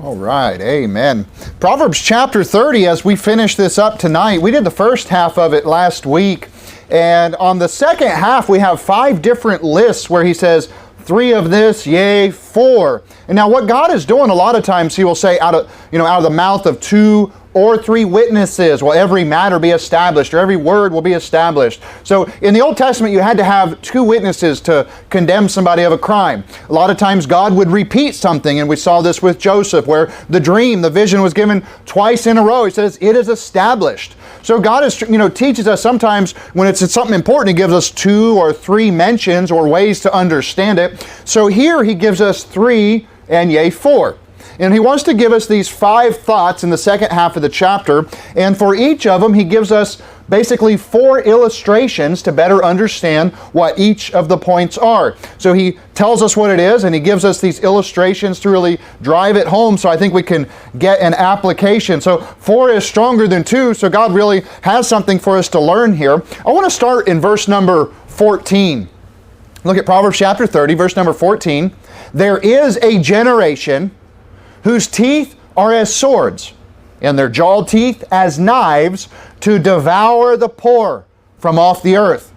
All right, amen. Proverbs chapter 30, as we finish this up tonight, we did the first half of it last week, and on the second half we have 5 different lists where he says, 3 of this, yea, 4. And now what God is doing a lot of times, he will say out of the mouth of 2 or 3 witnesses will every matter be established, or every word will be established. So in the Old Testament, you had to have 2 witnesses to condemn somebody of a crime. A lot of times God would repeat something, and we saw this with Joseph, where the dream, the vision was given twice in a row. He says, it is established. So God is, teaches us sometimes when it's something important, he gives us 2 or 3 mentions or ways to understand it. So here he gives us 3 and yea, 4. And he wants to give us these 5 thoughts in the second half of the chapter. And for each of them, he gives us basically 4 illustrations to better understand what each of the points are. So he tells us what it is, and he gives us these illustrations to really drive it home, so I think we can get an application. So 4 is stronger than 2, so God really has something for us to learn here. I want to start in verse number 14. Look at Proverbs chapter 30, verse number 14. There is a generation whose teeth are as swords, and their jaw teeth as knives, to devour the poor from off the earth,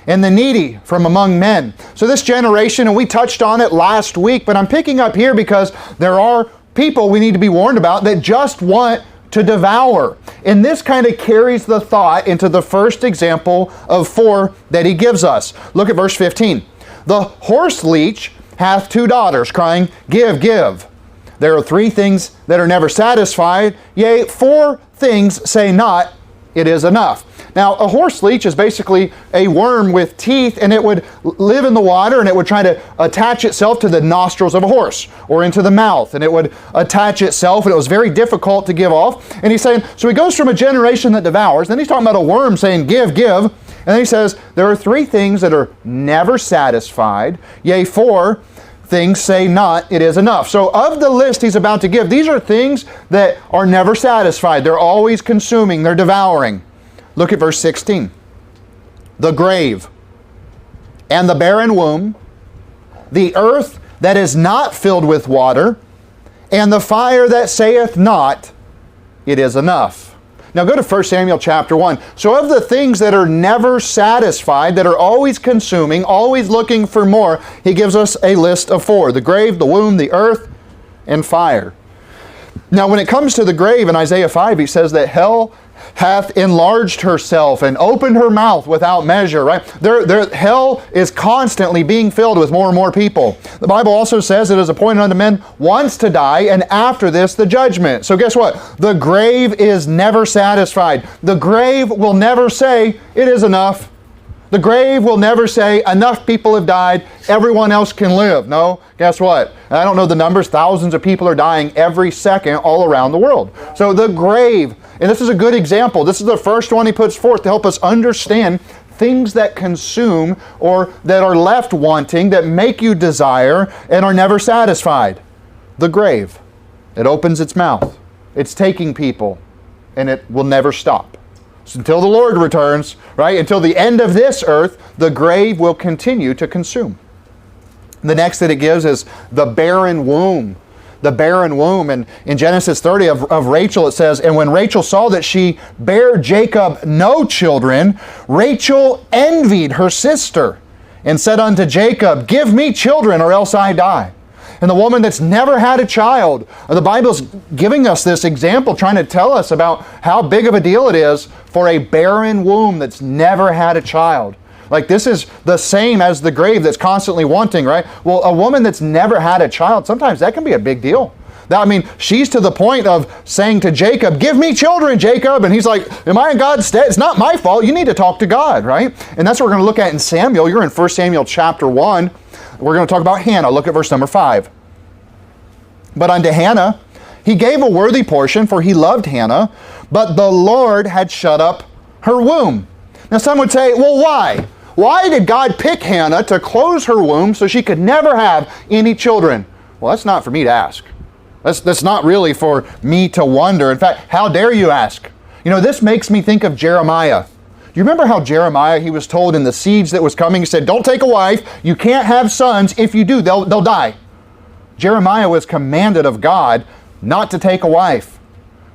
and the needy from among men. So this generation, and we touched on it last week, but I'm picking up here because there are people we need to be warned about that just want to devour. And this kind of carries the thought into the first example of 4 that he gives us. Look at verse 15. The horse leech hath 2 daughters, crying, Give, give. There are 3 things that are never satisfied, yea, 4 things say not, it is enough. Now, a horse leech is basically a worm with teeth, and it would live in the water, and it would try to attach itself to the nostrils of a horse or into the mouth, and it would attach itself, and it was very difficult to give off. And he's saying, so he goes from a generation that devours, then he's talking about a worm saying, Give, give, and then he says, there are 3 things that are never satisfied, yea, 4 things say not, it is enough. So of the list he's about to give, these are things that are never satisfied. They're always consuming, they're devouring. Look at verse 16. The grave and the barren womb, the earth that is not filled with water, and the fire that saith not, it is enough. Now go to 1 Samuel chapter 1. So of the things that are never satisfied, that are always consuming, always looking for more, he gives us a list of 4. The grave, the womb, the earth, and fire. Now when it comes to the grave in Isaiah 5, he says that hell hath enlarged herself and opened her mouth without measure, right? Hell is constantly being filled with more and more people. The Bible also says it is appointed unto men once to die, and after this the judgment. So guess what? The grave is never satisfied. The grave will never say, it is enough. The grave will never say, enough people have died, everyone else can live. No, guess what? I don't know the numbers, thousands of people are dying every second all around the world. So the grave, and this is a good example. This is the first one he puts forth to help us understand things that consume or that are left wanting, that make you desire and are never satisfied. The grave. It opens its mouth. It's taking people, and it will never stop. So until the Lord returns, right, until the end of this earth, the grave will continue to consume. The next that it gives is the barren womb. The barren womb. And in Genesis 30 of Rachel, it says, and when Rachel saw that she bare Jacob no children, Rachel envied her sister and said unto Jacob, Give me children, or else I die. And the woman that's never had a child, the Bible's giving us this example, trying to tell us about how big of a deal it is for a barren womb that's never had a child. Like this is the same as the grave that's constantly wanting, right? Well, a woman that's never had a child, sometimes that can be a big deal. I mean, she's to the point of saying to Jacob, Give me children, Jacob. And he's like, am I in God's stead? It's not my fault. You need to talk to God, right? And that's what we're going to look at in Samuel. You're in 1 Samuel chapter 1. We're going to talk about Hannah. Look at verse number 5. But unto Hannah he gave a worthy portion, for he loved Hannah, but the Lord had shut up her womb. Now some would say, well, why? Why did God pick Hannah to close her womb so she could never have any children? Well, that's not for me to ask. That's not really for me to wonder. In fact, how dare you ask? You know, this makes me think of Jeremiah. You remember how Jeremiah, he was told in the siege that was coming, he said, don't take a wife, you can't have sons, if you do, they'll die. Jeremiah was commanded of God not to take a wife.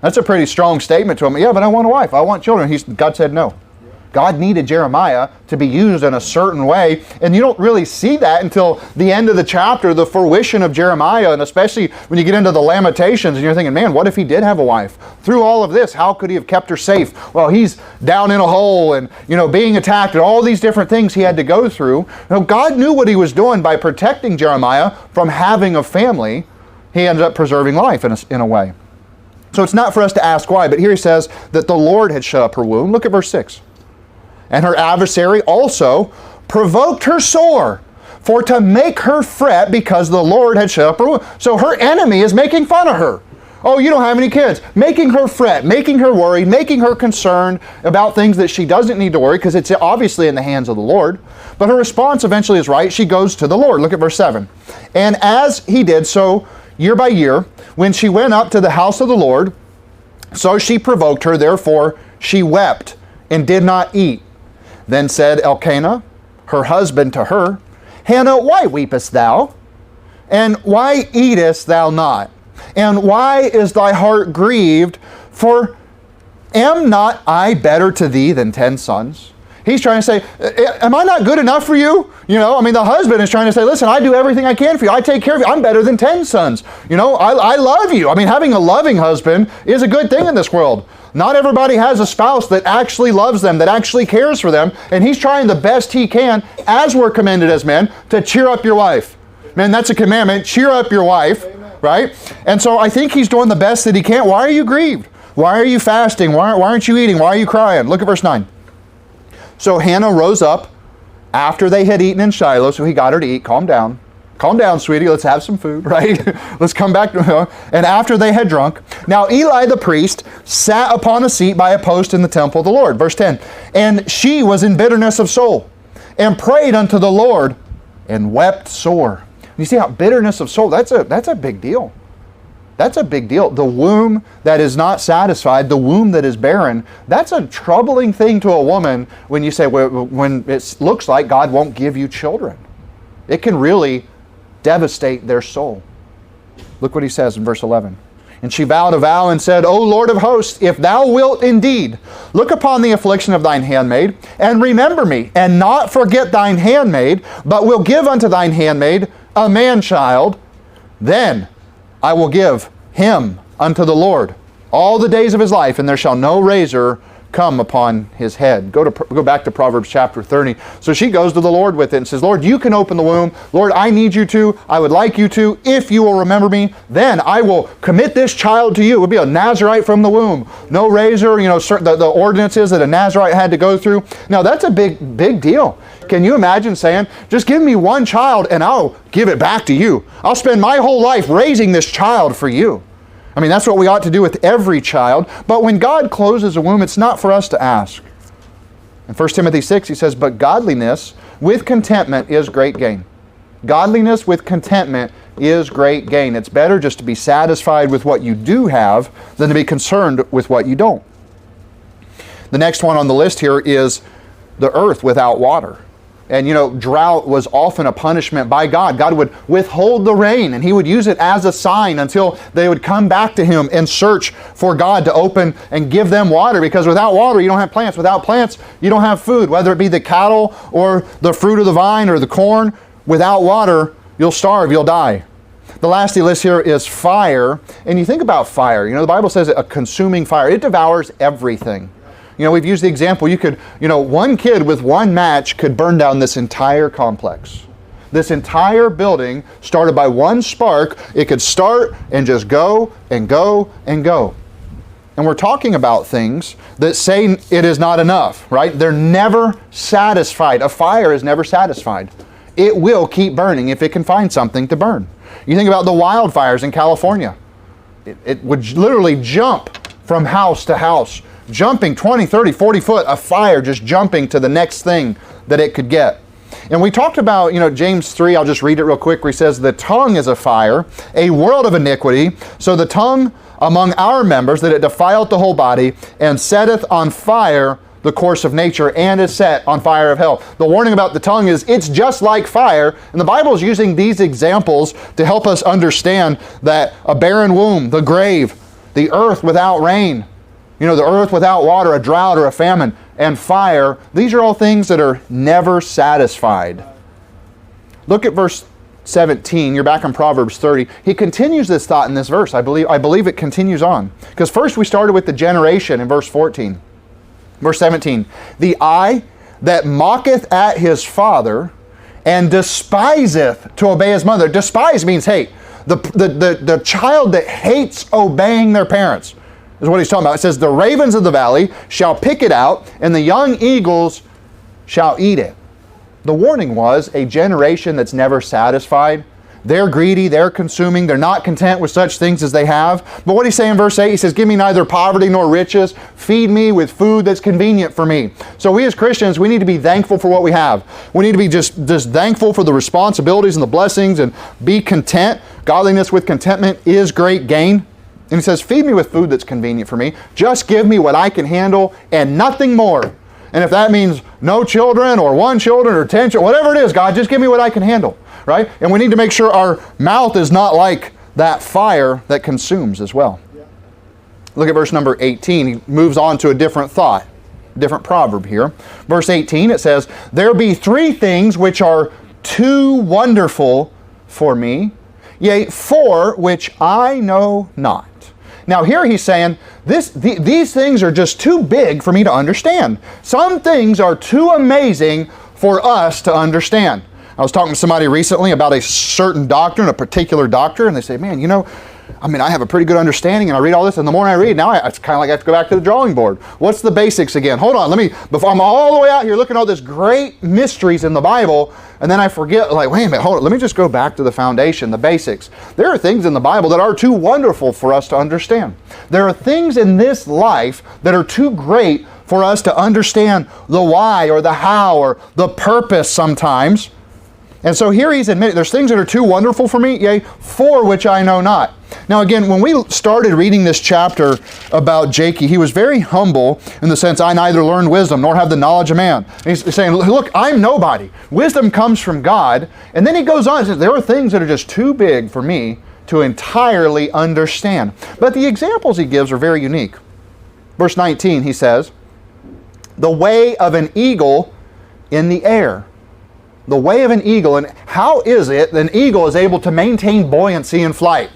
That's a pretty strong statement to him. Yeah, but I want a wife. I want children. God said no. God needed Jeremiah to be used in a certain way, and you don't really see that until the end of the chapter, the fruition of Jeremiah, and especially when you get into the Lamentations and you're thinking, man, what if he did have a wife? Through all of this, how could he have kept her safe? Well, he's down in a hole and, being attacked and all these different things he had to go through. God knew what he was doing by protecting Jeremiah from having a family. He ended up preserving life in a way. So it's not for us to ask why, but here he says that the Lord had shut up her womb. Look at verse 6. And her adversary also provoked her sore, for to make her fret because the Lord had shut up her womb. So her enemy is making fun of her. Oh, you don't have any kids. Making her fret, making her worry, making her concerned about things that she doesn't need to worry because it's obviously in the hands of the Lord. But her response eventually is right. She goes to the Lord. Look at verse 7. And as he did so year by year, when she went up to the house of the Lord, so she provoked her. Therefore she wept and did not eat. Then said Elkanah, her husband, to her, Hannah, why weepest thou? And why eatest thou not? And why is thy heart grieved? For am not I better to thee than 10 sons? He's trying to say, am I not good enough for you? The husband is trying to say, listen, I do everything I can for you. I take care of you. I'm better than 10 sons. I love you. Having a loving husband is a good thing in this world. Not everybody has a spouse that actually loves them, that actually cares for them. And he's trying the best he can, as we're commanded as men, to cheer up your wife. Man, that's a commandment. Cheer up your wife, right? And so I think he's doing the best that he can. Why are you grieved? Why are you fasting? Why aren't you eating? Why are you crying? Look at verse 9. So Hannah rose up after they had eaten in Shiloh, so he got her to eat. Calm down. Calm down, sweetie. Let's have some food, right? Let's come back. And after they had drunk, now Eli the priest sat upon a seat by a post in the temple of the Lord. Verse 10. And she was in bitterness of soul, and prayed unto the Lord, and wept sore. You see how bitterness of soul, that's a big deal. That's a big deal. The womb that is not satisfied, the womb that is barren, that's a troubling thing to a woman when you say, when it looks like God won't give you children. It can really devastate their soul. Look what he says in verse 11. And she vowed a vow and said, O Lord of hosts, if thou wilt indeed look upon the affliction of thine handmaid, and remember me, and not forget thine handmaid, but will give unto thine handmaid a man-child, then I will give him unto the Lord all the days of his life, and there shall no razor come upon his head. Go back to Proverbs chapter 30. So she goes to the Lord with it and says, Lord, you can open the womb. Lord, I need you to. I would like you to. If you will remember me, then I will commit this child to you. It would be a Nazarite from the womb. No razor, the ordinances that a Nazarite had to go through. Now, that's a big deal. Can you imagine saying, just give me one child and I'll give it back to you. I'll spend my whole life raising this child for you. That's what we ought to do with every child. But when God closes a womb, it's not for us to ask. In 1 Timothy 6, he says, but godliness with contentment is great gain. Godliness with contentment is great gain. It's better just to be satisfied with what you do have than to be concerned with what you don't. The next one on the list here is the earth without water. And drought was often a punishment by God. God would withhold the rain, and he would use it as a sign until they would come back to him and search for God to open and give them water. Because without water, you don't have plants. Without plants, you don't have food. Whether it be the cattle or the fruit of the vine or the corn, without water, you'll starve, you'll die. The last he lists here is fire. And you think about fire. The Bible says a consuming fire. It devours everything. We've used the example, one kid with one match could burn down this entire complex. This entire building started by one spark. It could start and just go and go and go. And we're talking about things that say it is not enough, right? They're never satisfied. A fire is never satisfied. It will keep burning if it can find something to burn. You think about the wildfires in California. It would literally jump from house to house, jumping 20, 30, 40 foot, a fire just jumping to the next thing that it could get. And we talked about, James 3, I'll just read it real quick, where he says, the tongue is a fire, a world of iniquity. So the tongue among our members, that it defileth the whole body, and setteth on fire the course of nature and is set on fire of hell. The warning about the tongue is it's just like fire, and the Bible is using these examples to help us understand that a barren womb, the grave, the earth without rain, the earth without water, a drought or a famine, and fire, these are all things that are never satisfied. Look at verse 17. You're back in Proverbs 30. He continues this thought in this verse. I believe it continues on. Because first we started with the generation in verse 14. Verse 17. The eye that mocketh at his father and despiseth to obey his mother. Despise means hate. The child that hates obeying their parents is what he's talking about. It says, the ravens of the valley shall pick it out, and the young eagles shall eat it. The warning was a generation that's never satisfied. They're greedy, they're consuming, they're not content with such things as they have. But what he's saying in verse 8, he says, give me neither poverty nor riches. Feed me with food that's convenient for me. So we as Christians, we need to be thankful for what we have. We need to be just thankful for the responsibilities and the blessings and be content. Godliness with contentment is great gain. And he says, feed me with food that's convenient for me. Just give me what I can handle and nothing more. And if that means no children or 1 child or 10 children, whatever it is, God, just give me what I can handle, right? And we need to make sure our mouth is not like that fire that consumes as well. Yeah. Look at verse number 18. He moves on to a different thought, different proverb here. Verse 18, it says, there be 3 things which are too wonderful for me, yea, 4 which I know not. Now here he's saying, these things are just too big for me to understand. Some things are too amazing for us to understand. I was talking to somebody recently about a certain doctrine, a particular doctrine, and they say, man, I have a pretty good understanding, and I read all this, and the more I read, now it's kind of like I have to go back to the drawing board. What's the basics again? Hold on, before I'm all the way out here looking at all this great mysteries in the Bible, and then I forget, wait a minute, hold on, let me just go back to the foundation, the basics. There are things in the Bible that are too wonderful for us to understand. There are things in this life that are too great for us to understand the why or the how or the purpose sometimes. And so here he's admitting, there's things that are too wonderful for me, yea, 4 which I know not. Now again, when we started reading this chapter about Jacob, he was very humble in the sense, I neither learned wisdom nor have the knowledge of man. And he's saying, look, I'm nobody. Wisdom comes from God. And then he goes on and says, there are things that are just too big for me to entirely understand. But the examples he gives are very unique. Verse 19, he says, the way of an eagle in the air. The way of an eagle, and how is it that an eagle is able to maintain buoyancy in flight?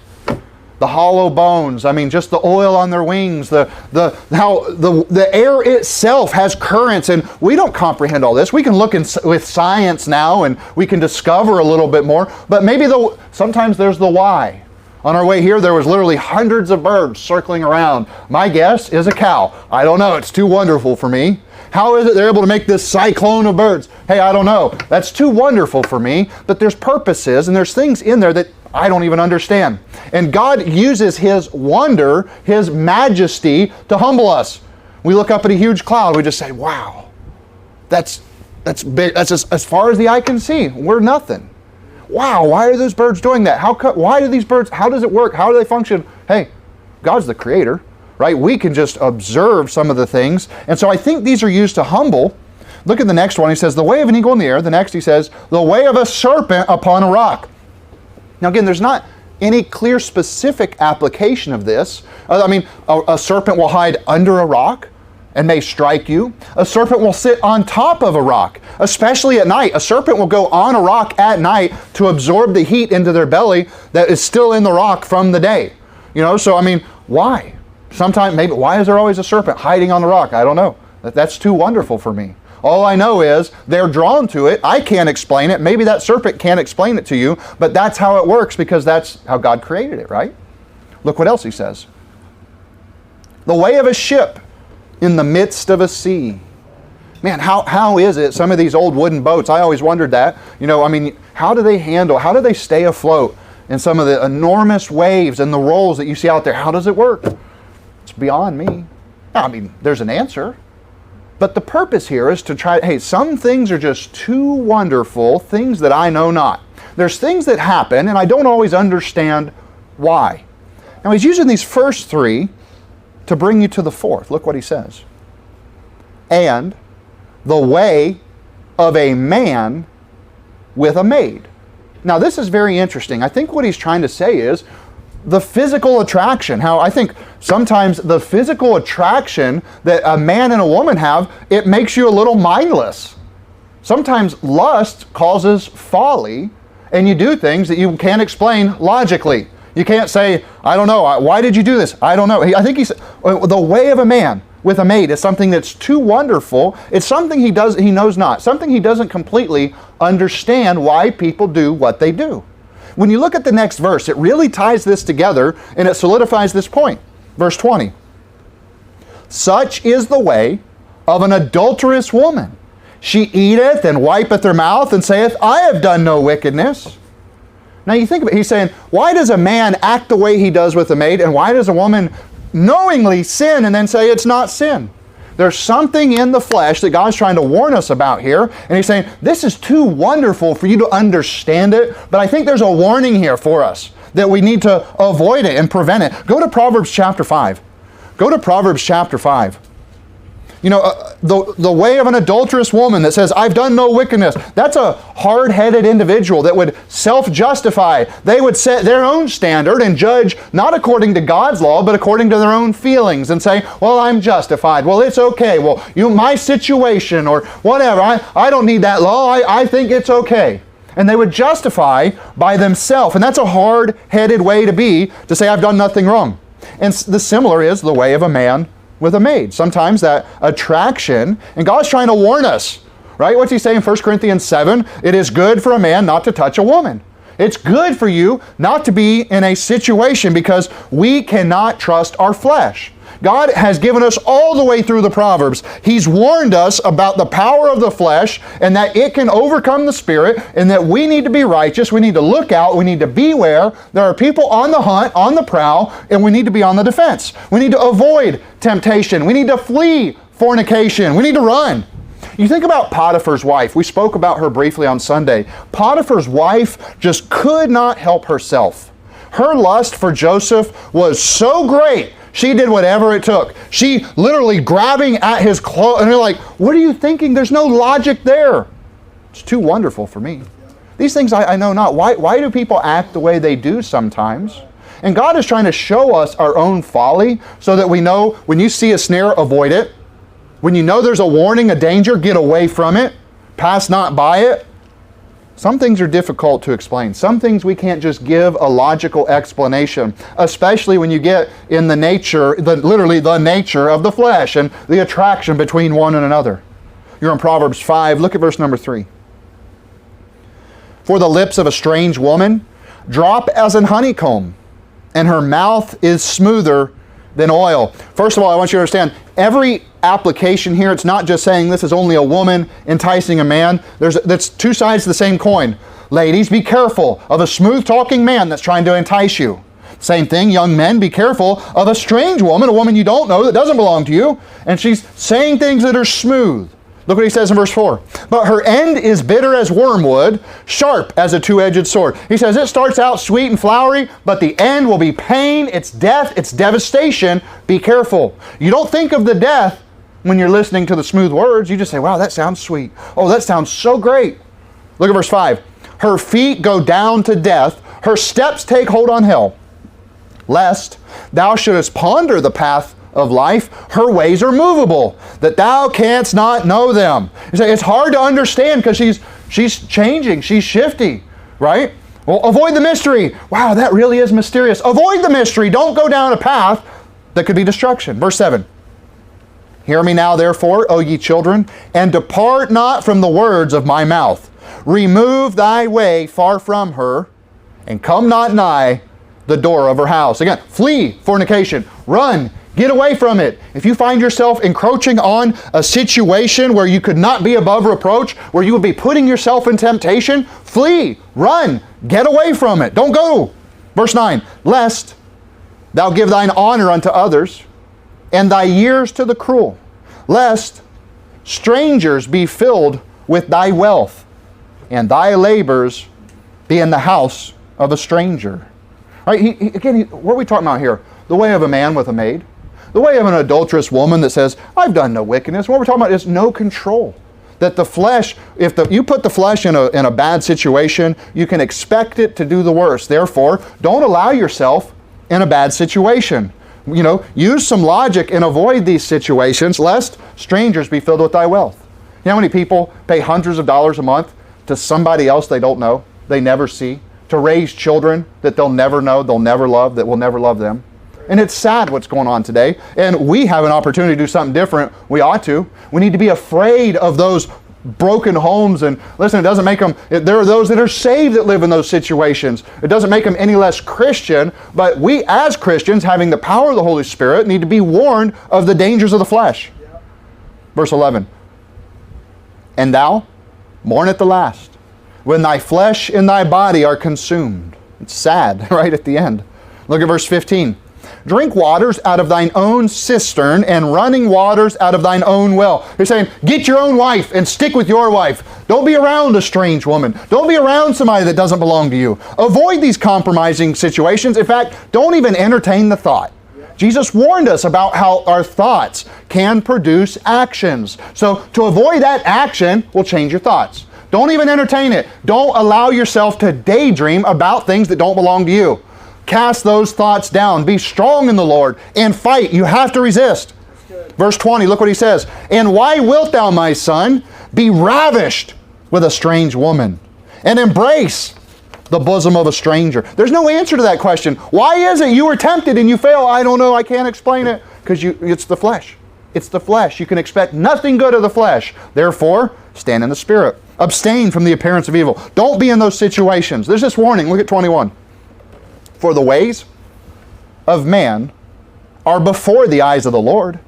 The hollow bones, just the oil on their wings, how the air itself has currents, and we don't comprehend all this. We can look with science now, and we can discover a little bit more, but maybe sometimes there's the why. On our way here, there was literally hundreds of birds circling around. My guess is a cow. I don't know, it's too wonderful for me. How is it they're able to make this cyclone of birds? Hey, I don't know. That's too wonderful for me. But there's purposes and there's things in there that I don't even understand. And God uses His wonder, His majesty to humble us. We look up at a huge cloud. We just say, wow, that's big. That's as far as the eye can see. We're nothing. Wow, why are those birds doing that? Why do these birds, how does it work? How do they function? Hey, God's the creator. Right? We can just observe some of the things. And so I think these are used to humble. Look at the next one. He says, the way of an eagle in the air. The next he says, the way of a serpent upon a rock. Now again, there's not any clear specific application of this. A serpent will hide under a rock and may strike you. A serpent will sit on top of a rock, especially at night. A serpent will go on a rock at night to absorb the heat into their belly that is still in the rock from the day. Why? Sometimes, maybe, why is there always a serpent hiding on the rock? I don't know. That's too wonderful for me. All I know is they're drawn to it. I can't explain it. Maybe that serpent can't explain it to you, but that's how it works because that's how God created it, right? Look what else he says. The way of a ship in the midst of a sea. Man, how is it? Some of these old wooden boats, I always wondered that. How do they stay afloat in some of the enormous waves and the rolls that you see out there? How does it work? It's beyond me. There's an answer. But the purpose here is to try, some things are just too wonderful, things that I know not. There's things that happen, and I don't always understand why. Now he's using these first 3 to bring you to the 4th. Look what he says. and the way of a man with a maid. Now this is very interesting. I think what he's trying to say is the physical attraction. How I think sometimes the physical attraction that a man and a woman have, it makes you a little mindless. Sometimes lust causes folly, and you do things that you can't explain logically. You can't say, I don't know, why did you do this? I don't know. I think he said, the way of a man with a maid is something that's too wonderful. It's something he knows not, something he doesn't completely understand why people do what they do. When you look at the next verse, it really ties this together and it solidifies this point. Verse 20. Such is the way of an adulterous woman. She eateth and wipeth her mouth and saith, I have done no wickedness. Now you think about it, he's saying, why does a man act the way he does with a maid, and why does a woman knowingly sin and then say it's not sin? There's something in the flesh that God's trying to warn us about here, and he's saying, this is too wonderful for you to understand it, but I think there's a warning here for us that we need to avoid it and prevent it. Go to Proverbs chapter 5. Go to Proverbs chapter 5. You know, the way of an adulterous woman that says, I've done no wickedness, that's a hard-headed individual that would self-justify. They would set their own standard and judge not according to God's law, but according to their own feelings and say, well, I'm justified. Well, it's okay. Well, my situation or whatever, I don't need that law. I think it's okay. And they would justify by themselves. And that's a hard-headed way to be, to say, I've done nothing wrong. And the similar is the way of a man with a maid. Sometimes that attraction, and God's trying to warn us, right? What's he saying in 1 Corinthians 7? It is good for a man not to touch a woman. It's good for you not to be in a situation because we cannot trust our flesh. God has given us all the way through the Proverbs. He's warned us about the power of the flesh and that it can overcome the spirit and that we need to be righteous. We need to look out. We need to beware. There are people on the hunt, on the prowl, and we need to be on the defense. We need to avoid temptation. We need to flee fornication. We need to run. You think about Potiphar's wife. We spoke about her briefly on Sunday. Potiphar's wife just could not help herself. Her lust for Joseph was so great, she did whatever it took. She literally grabbing at his clothes, and they're like, what are you thinking? There's no logic there. It's too wonderful for me. These things I know not. Why do people act the way they do sometimes? And God is trying to show us our own folly so that we know when you see a snare, avoid it. When you know there's a warning, a danger, get away from it. Pass not by it. Some things are difficult to explain. Some things we can't just give a logical explanation, especially when you get in the nature, literally the nature of the flesh and the attraction between one and another. You're in Proverbs 5. Look at verse number 3. For the lips of a strange woman drop as an honeycomb, and her mouth is smoother than oil. First of all, I want you to understand, every application here, it's not just saying this is only a woman enticing a man. That's two sides of the same coin. Ladies, be careful of a smooth-talking man that's trying to entice you. Same thing, young men, be careful of a strange woman, a woman you don't know that doesn't belong to you, and she's saying things that are smooth. Look what he says in verse 4. But her end is bitter as wormwood, sharp as a two-edged sword. He says it starts out sweet and flowery, but the end will be pain, it's death, it's devastation. Be careful. You don't think of the death when you're listening to the smooth words. You just say, wow, that sounds sweet. Oh, that sounds so great. Look at verse 5. Her feet go down to death. Her steps take hold on hell. Lest thou shouldest ponder the path of life, her ways are movable, that thou canst not know them. You say, it's hard to understand because she's changing, she's shifty, right? Well, avoid the mystery. Wow, that really is mysterious. Avoid the mystery. Don't go down a path that could be destruction. Verse 7. Hear me now, therefore, O ye children, and depart not from the words of my mouth. Remove thy way far from her, and come not nigh the door of her house. Again, flee fornication. Run. Get away from it. If you find yourself encroaching on a situation where you could not be above reproach, where you would be putting yourself in temptation, flee, run, get away from it. Don't go. Verse 9, lest thou give thine honor unto others, and thy years to the cruel, lest strangers be filled with thy wealth, and thy labors be in the house of a stranger. All right, what are we talking about here? The way of a man with a maid. The way of an adulterous woman that says, I've done no wickedness. What we're talking about is no control. That the flesh, if you put the flesh in a bad situation, you can expect it to do the worst. Therefore, don't allow yourself in a bad situation. Use some logic and avoid these situations, lest strangers be filled with thy wealth. You know how many people pay hundreds of dollars a month to somebody else they don't know, they never see, to raise children that they'll never know, they'll never love, that will never love them? And it's sad what's going on today. And we have an opportunity to do something different. We ought to. We need to be afraid of those broken homes. And listen, it doesn't make them, there are those that are saved that live in those situations. It doesn't make them any less Christian, but we as Christians, having the power of the Holy Spirit, need to be warned of the dangers of the flesh. Yep. Verse 11. And thou, mourn at the last, when thy flesh and thy body are consumed. It's sad right at the end. Look at verse 15. Drink waters out of thine own cistern and running waters out of thine own well. He's saying, get your own wife and stick with your wife. Don't be around a strange woman. Don't be around somebody that doesn't belong to you. Avoid these compromising situations. In fact, don't even entertain the thought. Jesus warned us about how our thoughts can produce actions. So to avoid that action will change your thoughts. Don't even entertain it. Don't allow yourself to daydream about things that don't belong to you. Cast those thoughts down. Be strong in the Lord and fight. You have to resist. Verse 20, look what he says. And why wilt thou, my son, be ravished with a strange woman and embrace the bosom of a stranger? There's no answer to that question. Why is it you were tempted and you fail? I don't know. I can't explain it. Because it's the flesh. It's the flesh. You can expect nothing good of the flesh. Therefore, stand in the Spirit. Abstain from the appearance of evil. Don't be in those situations. There's this warning. Look at 21. For the ways of man are before the eyes of the Lord,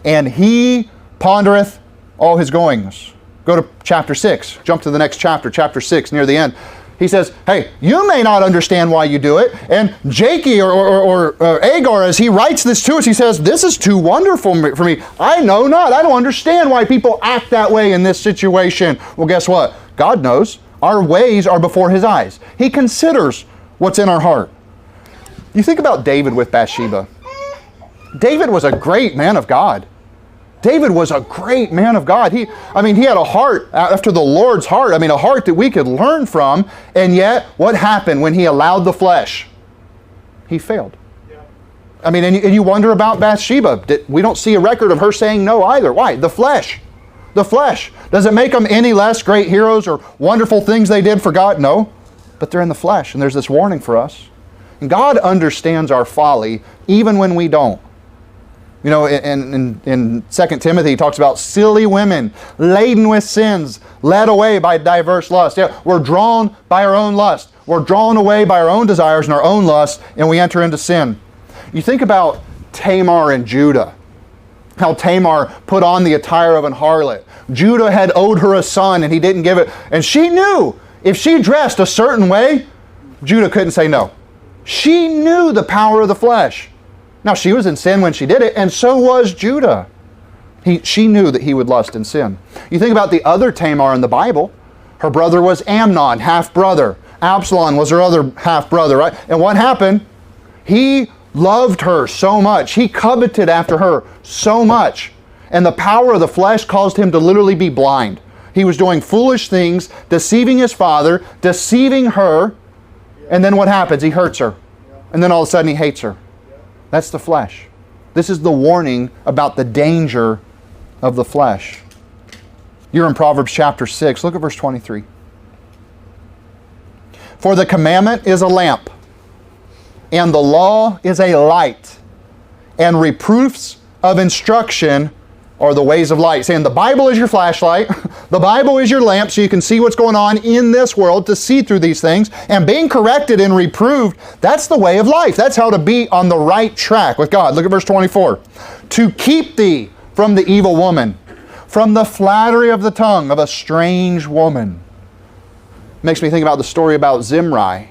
and he pondereth all his goings. Go to chapter 6. Jump to the next chapter, chapter 6, near the end. He says, hey, you may not understand why you do it. And Jakey or Agar, as he writes this to us, he says, this is too wonderful for me. I know not. I don't understand why people act that way in this situation. Well, guess what? God knows. Our ways are before his eyes. He considers what's in our heart. You think about David with Bathsheba. David was a great man of God. David was a great man of God. He had a heart after the Lord's heart. A heart that we could learn from. And yet, what happened when he allowed the flesh? He failed. Yeah. And you wonder about Bathsheba. We don't see a record of her saying no either. Why? The flesh. The flesh. Does it make them any less great heroes or wonderful things they did for God? No. But they're in the flesh. And there's this warning for us. And God understands our folly even when we don't. In 2 Timothy, he talks about silly women, laden with sins, led away by diverse lusts. Yeah, we're drawn by our own lust. We're drawn away by our own desires and our own lust, and we enter into sin. You think about Tamar and Judah, how Tamar put on the attire of an harlot. Judah had owed her a son, and he didn't give it. And she knew if she dressed a certain way, Judah couldn't say no. She knew the power of the flesh. Now, she was in sin when she did it, and so was Judah. She knew that he would lust and sin. You think about the other Tamar in the Bible. Her brother was Amnon, half-brother. Absalom was her other half-brother, right? And what happened? He loved her so much. He coveted after her so much. And the power of the flesh caused him to literally be blind. He was doing foolish things, deceiving his father, deceiving her, and then what happens? He hurts her. And then all of a sudden he hates her. That's the flesh. This is the warning about the danger of the flesh. You're in Proverbs chapter 6. Look at verse 23. For the commandment is a lamp, and the law is a light, and reproofs of instruction are the ways of light. Saying the Bible is your flashlight, the Bible is your lamp so you can see what's going on in this world, to see through these things, and being corrected and reproved, that's the way of life. That's how to be on the right track with God. Look at verse 24. To keep thee from the evil woman, from the flattery of the tongue of a strange woman. Makes me think about the story about Zimri,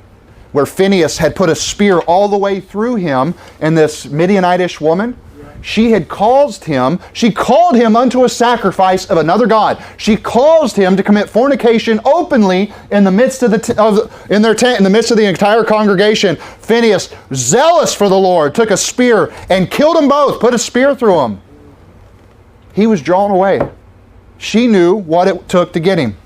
where Phinehas had put a spear all the way through him, and this Midianitish woman, she had caused him, she called him unto a sacrifice of another god. She caused him to commit fornication openly in the midst of in their tent, in the midst of the entire congregation. Phinehas, zealous for the Lord, took a spear and killed them both, put a spear through them. He was drawn away. She knew what it took to get him.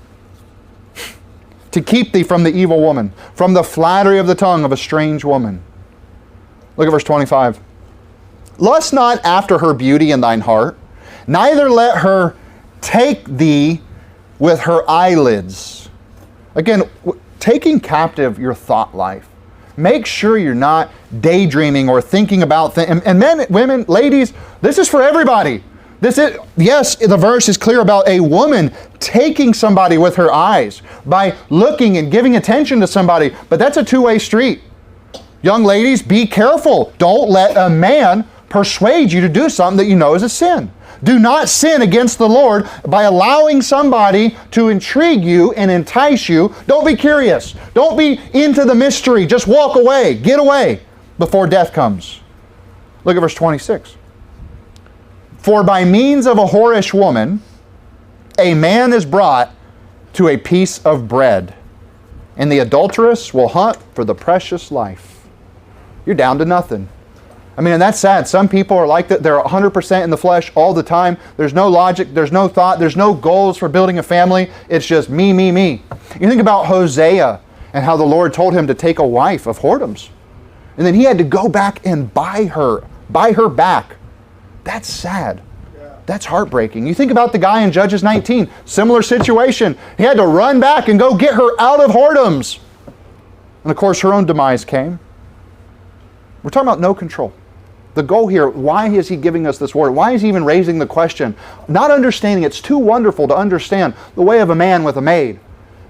To keep thee from the evil woman, from the flattery of the tongue of a strange woman. Look at verse 25. Lust not after her beauty in thine heart, neither let her take thee with her eyelids. Again, taking captive your thought life. Make sure you're not daydreaming or thinking about things. And men, women, ladies, this is for everybody. Yes, the verse is clear about a woman taking somebody with her eyes by looking and giving attention to somebody, but that's a two-way street. Young ladies, be careful. Don't let a man persuade you to do something that you know is a sin. Do not sin against the Lord by allowing somebody to intrigue you and entice you. Don't be curious. Don't be into the mystery. Just walk away. Get away before death comes. Look at verse 26. For by means of a whorish woman, a man is brought to a piece of bread, and the adulteress will hunt for the precious life. You're down to nothing. I mean, and that's sad. Some people are like that. They're 100% in the flesh all the time. There's no logic. There's no thought. There's no goals for building a family. It's just me, me, me. You think about Hosea and how the Lord told him to take a wife of whoredoms. And then he had to go back and buy her back. That's sad. That's heartbreaking. You think about the guy in Judges 19, similar situation. He had to run back and go get her out of whoredoms. And of course, her own demise came. We're talking about no control. The goal here, why is he giving us this word? Why is he even raising the question? Not understanding, it's too wonderful to understand the way of a man with a maid,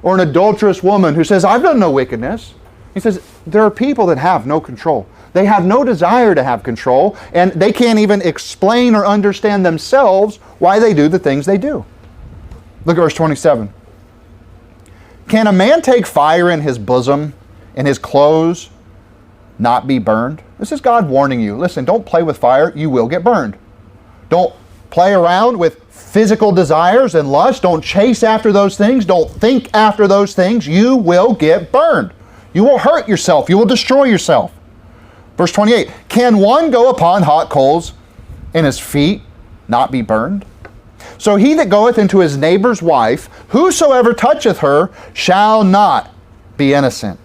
or an adulterous woman who says, I've done no wickedness. He says, there are people that have no control. They have no desire to have control, and they can't even explain or understand themselves why they do the things they do. Look at verse 27. Can a man take fire in his bosom, and his clothes not be burned? This is God warning you. Listen, don't play with fire. You will get burned. Don't play around with physical desires and lust. Don't chase after those things. Don't think after those things. You will get burned. You will hurt yourself. You will destroy yourself. Verse 28, can one go upon hot coals and his feet not be burned? So he that goeth into his neighbor's wife, whosoever toucheth her, shall not be innocent.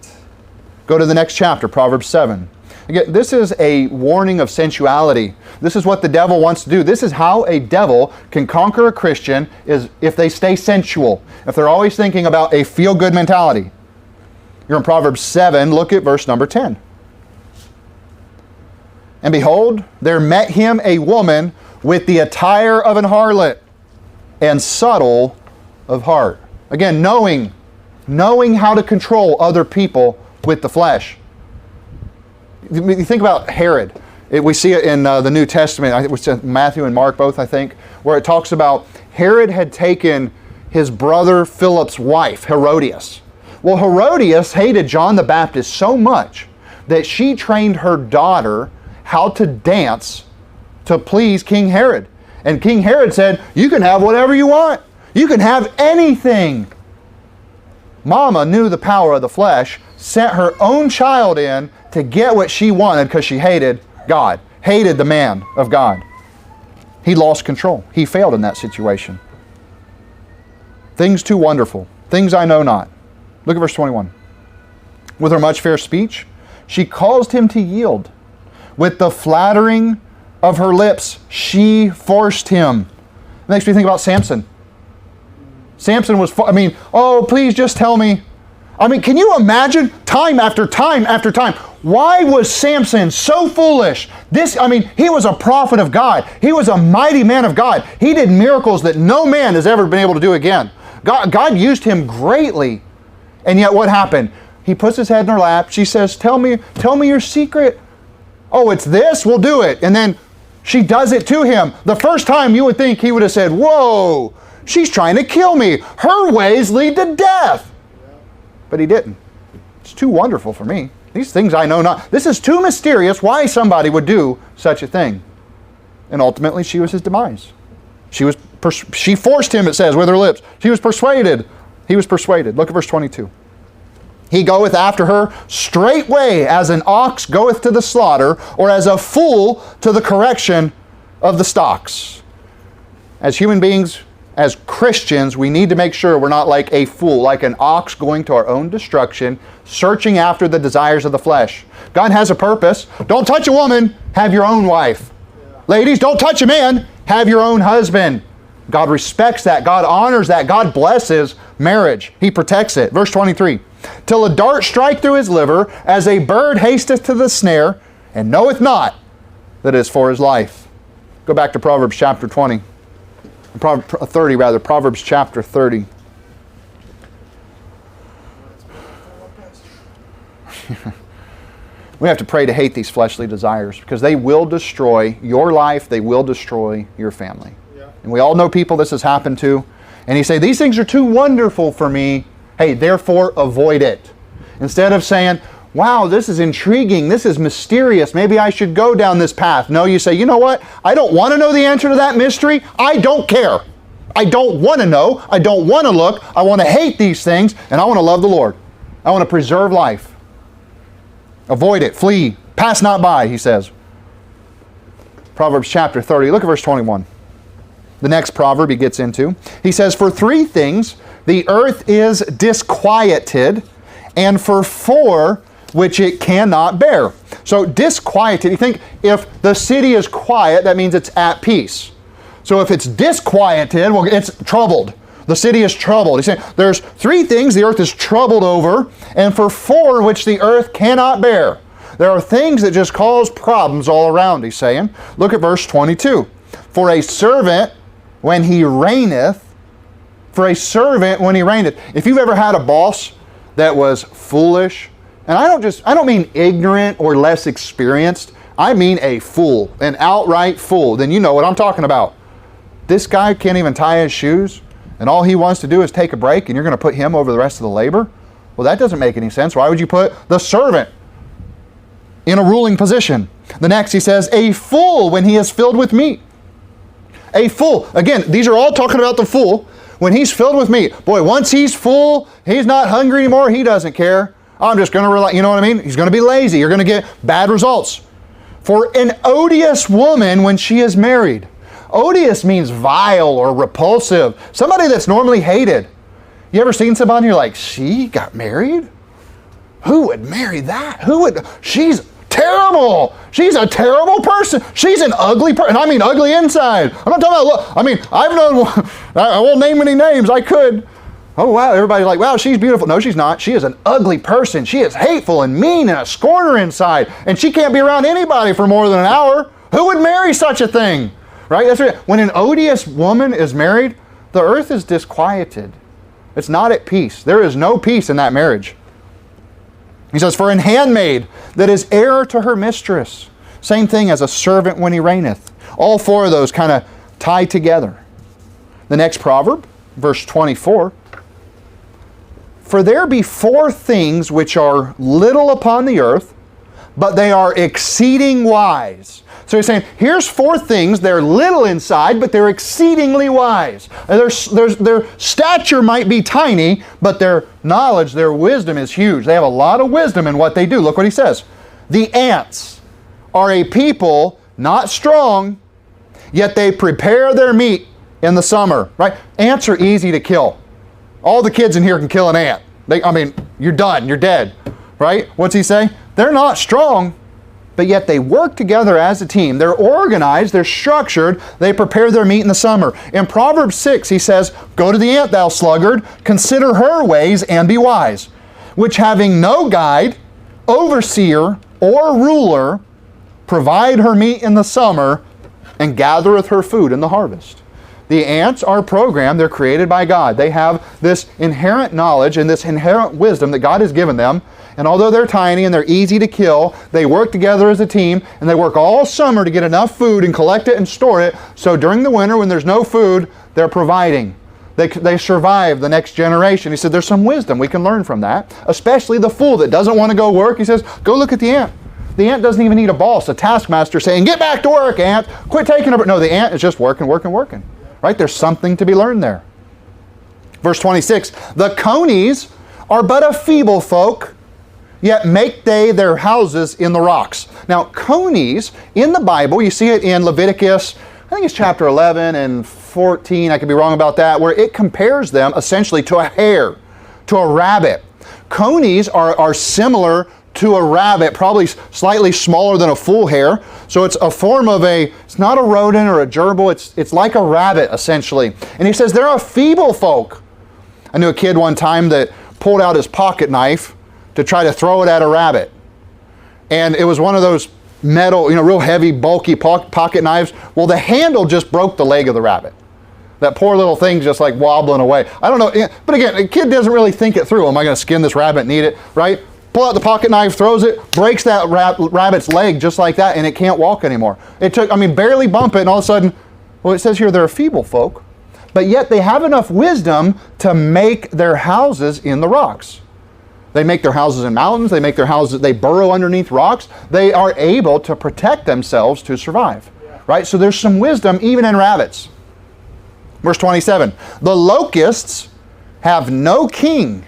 Go to the next chapter, Proverbs 7. Again, this is a warning of sensuality. This is what the devil wants to do. This is how a devil can conquer a Christian, is if they stay sensual, if they're always thinking about a feel-good mentality. You're in Proverbs 7, look at verse number 10. And behold, there met him a woman with the attire of an harlot and subtle of heart. Again, knowing how to control other people with the flesh. You think about Herod. We see it in the New Testament, which is Matthew and Mark both, I think, where it talks about Herod had taken his brother Philip's wife, Herodias. Well, Herodias hated John the Baptist so much that she trained her daughter how to dance to please King Herod. And King Herod said, you can have whatever you want. You can have anything. Mama knew the power of the flesh, sent her own child in to get what she wanted because she hated God, hated the man of God. He lost control. He failed in that situation. Things too wonderful, things I know not. Look at verse 21. With her much fair speech, she caused him to yield. With the flattering of her lips, she forced him. It makes me think about Samson. Samson was, oh, please just tell me. Can you imagine time after time after time? Why was Samson so foolish? He was a prophet of God. He was a mighty man of God. He did miracles that no man has ever been able to do again. God used him greatly. And yet what happened? He puts his head in her lap. She says, tell me your secret. Oh, it's this? We'll do it. And then she does it to him. The first time you would think he would have said, whoa, she's trying to kill me. Her ways lead to death. But he didn't. It's too wonderful for me. These things I know not. This is too mysterious why somebody would do such a thing. And ultimately, she was his demise. She forced him, it says, with her lips. She was persuaded. He was persuaded. Look at verse 22. He goeth after her straightway as an ox goeth to the slaughter, or as a fool to the correction of the stocks. As human beings, as Christians, we need to make sure we're not like a fool, like an ox going to our own destruction, searching after the desires of the flesh. God has a purpose. Don't touch a woman, have your own wife. Ladies, don't touch a man, have your own husband. God respects that. God honors that. God blesses marriage. He protects it. Verse 23. Till a dart strike through his liver, as a bird hasteth to the snare, and knoweth not that it is for his life. Go back to Proverbs chapter 30, Proverbs chapter 30. We have to pray to hate these fleshly desires, because they will destroy your life, they will destroy your family. Yeah. And we all know people this has happened to. And you say, these things are too wonderful for me. Hey, therefore avoid it. Instead of saying, wow, this is intriguing, this is mysterious, maybe I should go down this path. No, you say, you know what? I don't want to know the answer to that mystery. I don't care. I don't want to know. I don't want to look. I want to hate these things, and I want to love the Lord. I want to preserve life. Avoid it. Flee. Pass not by, he says. Proverbs chapter 30. Look at verse 21. The next proverb he gets into. He says, for 3 things the earth is disquieted, and for 4 which it cannot bear. So disquieted, you think if the city is quiet, that means it's at peace. So if it's disquieted, well, it's troubled. The city is troubled. He's saying there's 3 things the earth is troubled over, and for 4 which the earth cannot bear. There are things that just cause problems all around, he's saying. Look at verse 22. For a servant when he reigneth, If you've ever had a boss that was foolish, and I don't mean ignorant or less experienced, I mean a fool, an outright fool, then you know what I'm talking about. This guy can't even tie his shoes, and all he wants to do is take a break, and you're going to put him over the rest of the labor? Well, that doesn't make any sense. Why would you put the servant in a ruling position? The next, he says, a fool when he is filled with meat. A fool. Again, these are all talking about the fool. When he's filled with meat. Boy, once he's full, he's not hungry anymore. He doesn't care. I'm just going to rely. You know what I mean? He's going to be lazy. You're going to get bad results. For an odious woman when she is married. Odious means vile or repulsive. Somebody that's normally hated. You ever seen somebody you're like, she got married? Who would marry that? She's terrible. She's a terrible person. She's an ugly person. I mean ugly inside. I'm not talking about, I've known, I won't name any names. I could. Oh, wow. Everybody's like, wow, she's beautiful. No, she's not. She is an ugly person. She is hateful and mean and a scorner inside. And she can't be around anybody for more than an hour. Who would marry such a thing? Right? That's right. When an odious woman is married, the earth is disquieted. It's not at peace. There is no peace in that marriage. He says, for an handmaid that is heir to her mistress. Same thing as a servant when he reigneth. All 4 of those kind of tie together. The next proverb, verse 24. For there be 4 things which are little upon the earth, but they are exceeding wise. So he's saying, here's 4 things. They're little inside, but they're exceedingly wise. Their stature might be tiny, but their knowledge, their wisdom is huge. They have a lot of wisdom in what they do. Look what he says. The ants are a people not strong, yet they prepare their meat in the summer. Right? Ants are easy to kill. All the kids in here can kill an ant. You're done. You're dead. Right? What's he say? They're not strong, but yet they work together as a team. They're organized, they're structured, they prepare their meat in the summer. In Proverbs 6, he says, go to the ant, thou sluggard, consider her ways and be wise, which having no guide, overseer, or ruler, provide her meat in the summer, and gathereth her food in the harvest. The ants are programmed, they're created by God. They have this inherent knowledge and this inherent wisdom that God has given them. And although they're tiny and they're easy to kill, they work together as a team, and they work all summer to get enough food and collect it and store it. So during the winter when there's no food, they're providing. They survive the next generation. He said there's some wisdom we can learn from that, especially the fool that doesn't want to go work. He says, go look at the ant. The ant doesn't even need a boss, a taskmaster saying, get back to work, ant. Quit taking over. No, the ant is just working. Right? There's something to be learned there. Verse 26, the conies are but a feeble folk, yet make they their houses in the rocks. Now, conies, in the Bible, you see it in Leviticus, I think it's chapter 11 and 14, I could be wrong about that, where it compares them essentially to a hare, to a rabbit. Conies are similar to a rabbit, probably slightly smaller than a full hare. So it's a form of it's not a rodent or a gerbil, it's like a rabbit, essentially. And he says they're a feeble folk. I knew a kid one time that pulled out his pocket knife to try to throw it at a rabbit. And it was one of those metal, real heavy, bulky pocket knives. Well, the handle just broke the leg of the rabbit. That poor little thing just like wobbling away. I don't know, but again, a kid doesn't really think it through. Am I going to skin this rabbit and eat it, right? Pull out the pocket knife, throws it, breaks that rabbit's leg just like that, and it can't walk anymore. It took, barely bump it, and all of a sudden, well, it says here they're a feeble folk, but yet they have enough wisdom to make their houses in the rocks. They make their houses in mountains, they burrow underneath rocks. They are able to protect themselves to survive, right? So there's some wisdom even in rabbits. Verse 27, the locusts have no king,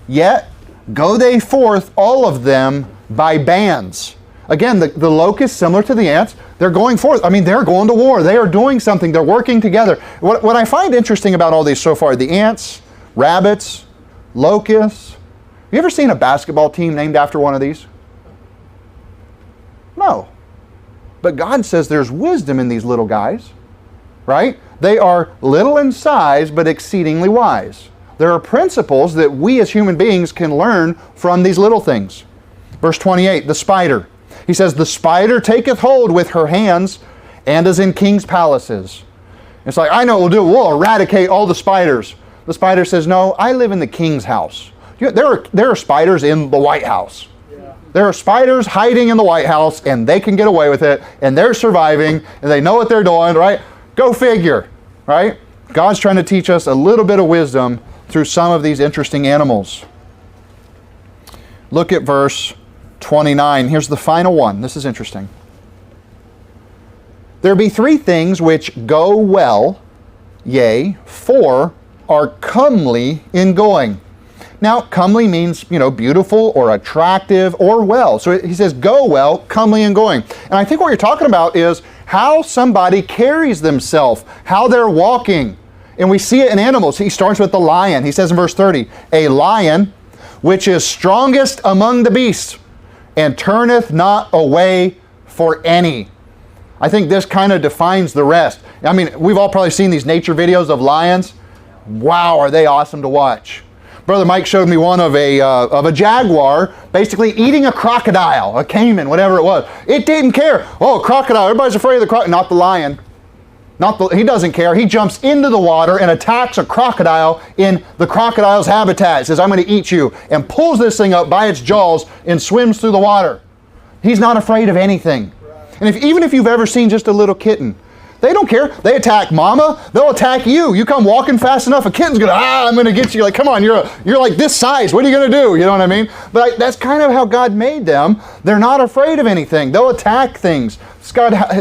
yet go they forth all of them by bands. Again, the locusts, similar to the ants, they're going forth. They're going to war. They are doing something. They're working together. What I find interesting about all these so far, the ants, rabbits, locusts. Have you ever seen a basketball team named after one of these? No. But God says there's wisdom in these little guys, right? They are little in size, but exceedingly wise. There are principles that we as human beings can learn from these little things. Verse 28, the spider. He says, the spider taketh hold with her hands and is in king's palaces. It's like, I know what we'll do. We'll eradicate all the spiders. The spider says, no, I live in the king's house. There are spiders in the White House. Yeah. There are spiders hiding in the White House, and they can get away with it, and they're surviving, and they know what they're doing, right? Go figure, right? God's trying to teach us a little bit of wisdom through some of these interesting animals. Look at verse 29. Here's the final one. This is interesting. There be three things which go well, yea, four are comely in going. Now, comely means, beautiful or attractive or well. So he says, go well, comely in going. And I think what you're talking about is how somebody carries themselves, how they're walking. And we see it in animals. He starts with the lion. He says in verse 30, a lion which is strongest among the beasts and turneth not away for any. I think this kind of defines the rest. We've all probably seen these nature videos of lions. Wow, are they awesome to watch. Brother Mike showed me one of a jaguar basically eating a crocodile, a caiman, whatever it was. It didn't care. Oh, crocodile, everybody's afraid of the crocodile. Not the lion. He doesn't care. He jumps into the water and attacks a crocodile in the crocodile's habitat. He says, I'm going to eat you, and pulls this thing up by its jaws and swims through the water. He's not afraid of anything. And even if you've ever seen just a little kitten, they don't care. They attack mama. They'll attack you. You come walking fast enough, a kitten's going to, I'm going to get you. Like, come on, you're like this size. What are you going to do? You know what I mean? But that's kind of how God made them. They're not afraid of anything. They'll attack things.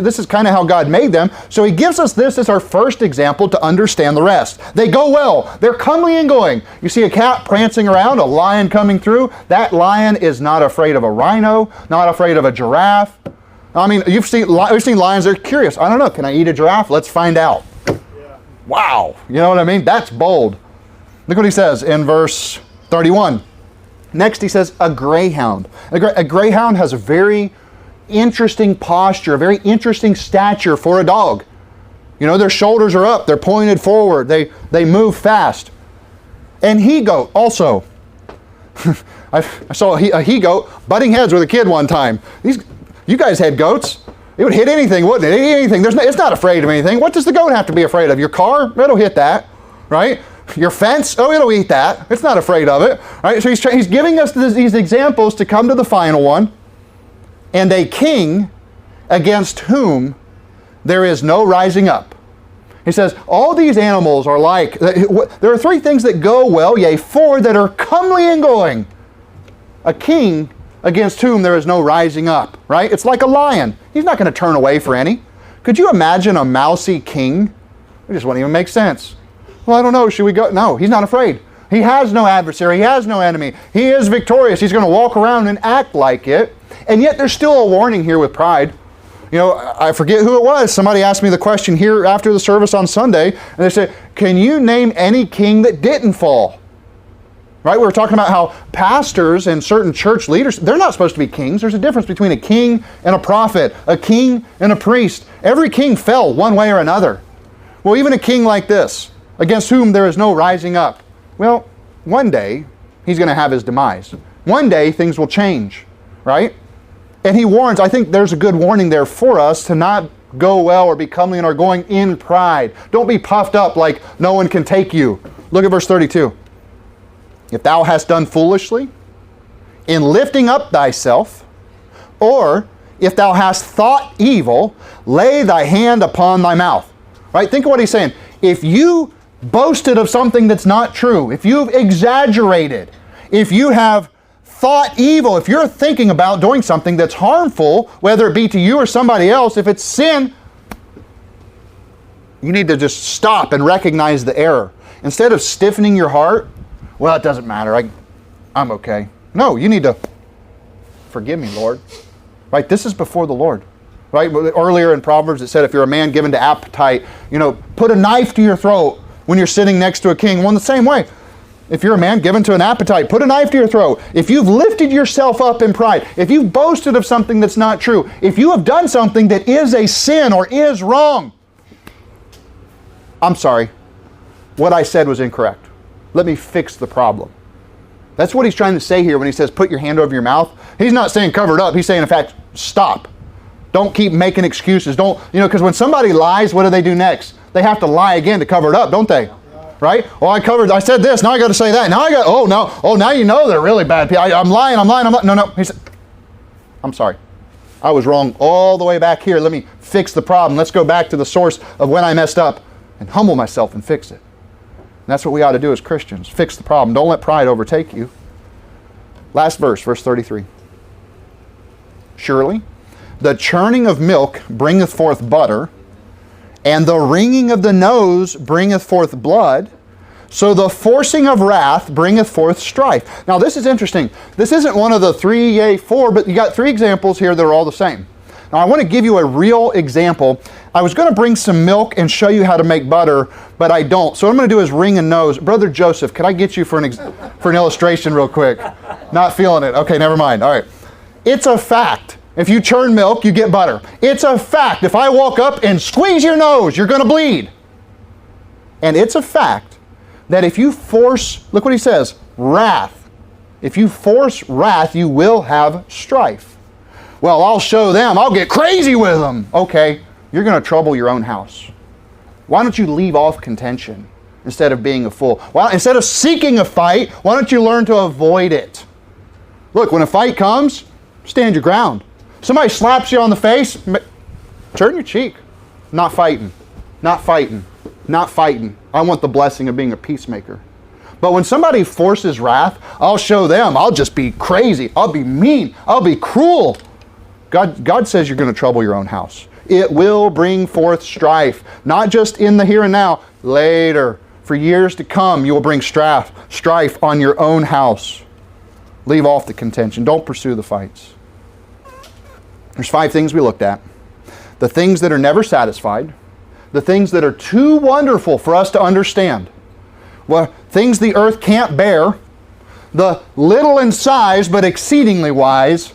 This is kind of how God made them. So he gives us this as our first example to understand the rest. They go well. They're comely in going. You see a cat prancing around, a lion coming through. That lion is not afraid of a rhino, not afraid of a giraffe. We've seen lions, they're curious. I don't know, can I eat a giraffe? Let's find out. Yeah. Wow, you know what I mean? That's bold. Look what he says in verse 31. Next he says, a greyhound. A greyhound has a very interesting posture, a very interesting stature for a dog. Their shoulders are up, they're pointed forward, they move fast. And he-goat also. I saw a he-goat butting heads with a kid one time. You guys had goats. It would hit anything, wouldn't it? Anything. It's not afraid of anything. What does the goat have to be afraid of? Your car? It'll hit that, right? Your fence? Oh, it'll eat that. It's not afraid of it, right? So he's giving us these examples to come to the final one. And a king against whom there is no rising up. He says, all these animals are like, there are three things that go well, yea, four that are comely in going. A king against whom there is no rising up, right? It's like a lion. He's not going to turn away for any. Could you imagine a mousy king? It just wouldn't even make sense. Well, I don't know. Should we go? No, he's not afraid. He has no adversary. He has no enemy. He is victorious. He's going to walk around and act like it. And yet there's still a warning here with pride. You know, I forget who it was. Somebody asked me the question here after the service on Sunday, and they said, can you name any king that didn't fall? Right? We were talking about how pastors and certain church leaders, they're not supposed to be kings. There's a difference between a king and a prophet, a king and a priest. Every king fell one way or another. Well, even a king like this, against whom there is no rising up. Well, one day, he's going to have his demise. One day, things will change, right? And he warns, I think there's a good warning there for us to not go well or be comely or going in pride. Don't be puffed up like no one can take you. Look at verse 32. If thou hast done foolishly in lifting up thyself, or if thou hast thought evil, lay thy hand upon thy mouth. Right? Think of what he's saying. If you boasted of something that's not true, if you've exaggerated, if you have thought evil, if you're thinking about doing something that's harmful, whether it be to you or somebody else, if it's sin, you need to just stop and recognize the error. Instead of stiffening your heart, well, it doesn't matter, I'm okay. No, you need to, forgive me, Lord. Right? This is before the Lord. Right? Earlier in Proverbs it said if you're a man given to appetite, put a knife to your throat when you're sitting next to a king. Well, in the same way, if you're a man given to an appetite, put a knife to your throat. If you've lifted yourself up in pride, if you've boasted of something that's not true, if you have done something that is a sin or is wrong, I'm sorry, what I said was incorrect. Let me fix the problem. That's what he's trying to say here when he says put your hand over your mouth. He's not saying cover it up. He's saying, in fact, stop. Don't keep making excuses. Don't, because when somebody lies, what do they do next? They have to lie again to cover it up, don't they? Right? Well, I said this, now I got to say that. Now now you know they're really bad people. I'm lying. No. He said, I'm sorry. I was wrong all the way back here. Let me fix the problem. Let's go back to the source of when I messed up and humble myself and fix it. And that's what we ought to do as Christians. Fix the problem. Don't let pride overtake you. Last verse, verse 33. Surely the churning of milk bringeth forth butter, and the wringing of the nose bringeth forth blood, so the forcing of wrath bringeth forth strife. Now this is interesting. This isn't one of the 4, but you got 3 examples here that are all the same. Now I want to give you a real example. I was going to bring some milk and show you how to make butter, but I don't. So what I'm going to do is wring a nose. Brother Joseph, could I get you for an illustration real quick? Not feeling it. Okay, never mind. All right. It's a fact. If you churn milk, you get butter. It's a fact. If I walk up and squeeze your nose, you're going to bleed. And it's a fact that if you force, look what he says, wrath. If you force wrath, you will have strife. Well, I'll show them. I'll get crazy with them. Okay, you're going to trouble your own house. Why don't you leave off contention instead of being a fool? Well, instead of seeking a fight, why don't you learn to avoid it? Look, when a fight comes, stand your ground. Somebody slaps you on the face, turn your cheek. Not fighting. Not fighting. Not fighting. I want the blessing of being a peacemaker. But when somebody forces wrath, I'll show them. I'll just be crazy. I'll be mean. I'll be cruel. God says you're going to trouble your own house. It will bring forth strife. Not just in the here and now. Later. For years to come, you will bring strife on your own house. Leave off the contention. Don't pursue the fights. There's 5 things we looked at. The things that are never satisfied. The things that are too wonderful for us to understand. Well, things the earth can't bear. The little in size but exceedingly wise.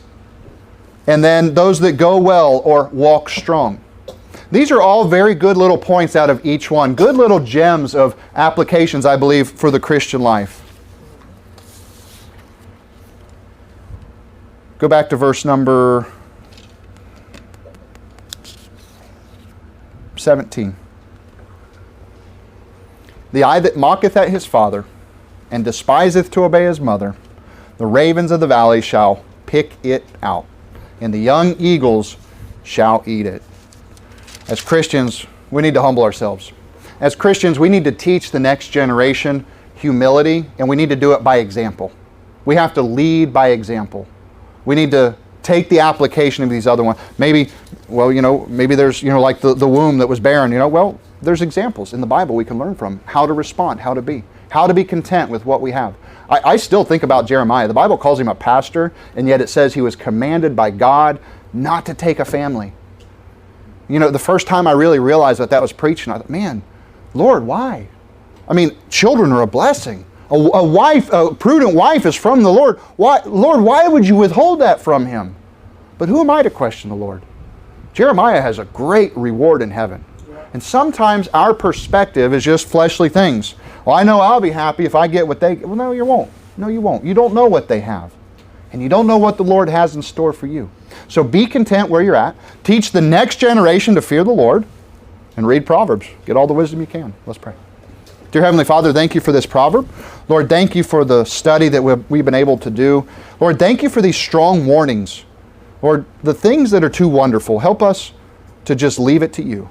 And then those that go well or walk strong. These are all very good little points out of each one. Good little gems of applications, I believe, for the Christian life. Go back to verse number 17. The eye that mocketh at his father, and despiseth to obey his mother, the ravens of the valley shall pick it out, and the young eagles shall eat it. As Christians, we need to humble ourselves. As Christians, we need to teach the next generation humility, and we need to do it by example. We have to lead by example. We need to take the application of these other ones. Maybe, well, maybe there's, like the womb that was barren, well, there's examples in the Bible we can learn from how to respond, how to be content with what we have. I still think about Jeremiah. The Bible calls him a pastor, and yet it says he was commanded by God not to take a family. The first time I really realized that was preaching, I thought, man, Lord, why? I mean, children are a blessing. A prudent wife is from the Lord. Why, Lord, why would you withhold that from him? But who am I to question the Lord? Jeremiah has a great reward in heaven. And sometimes our perspective is just fleshly things. Well, I know I'll be happy if I get what they... Well, no, you won't. No, you won't. You don't know what they have. And you don't know what the Lord has in store for you. So be content where you're at. Teach the next generation to fear the Lord. And read Proverbs. Get all the wisdom you can. Let's pray. Dear Heavenly Father, thank you for this proverb. Lord, thank you for the study that we've been able to do. Lord, thank you for these strong warnings. Lord, the things that are too wonderful, help us to just leave it to you.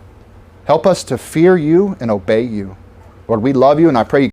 Help us to fear you and obey you. Lord, we love you, and I pray you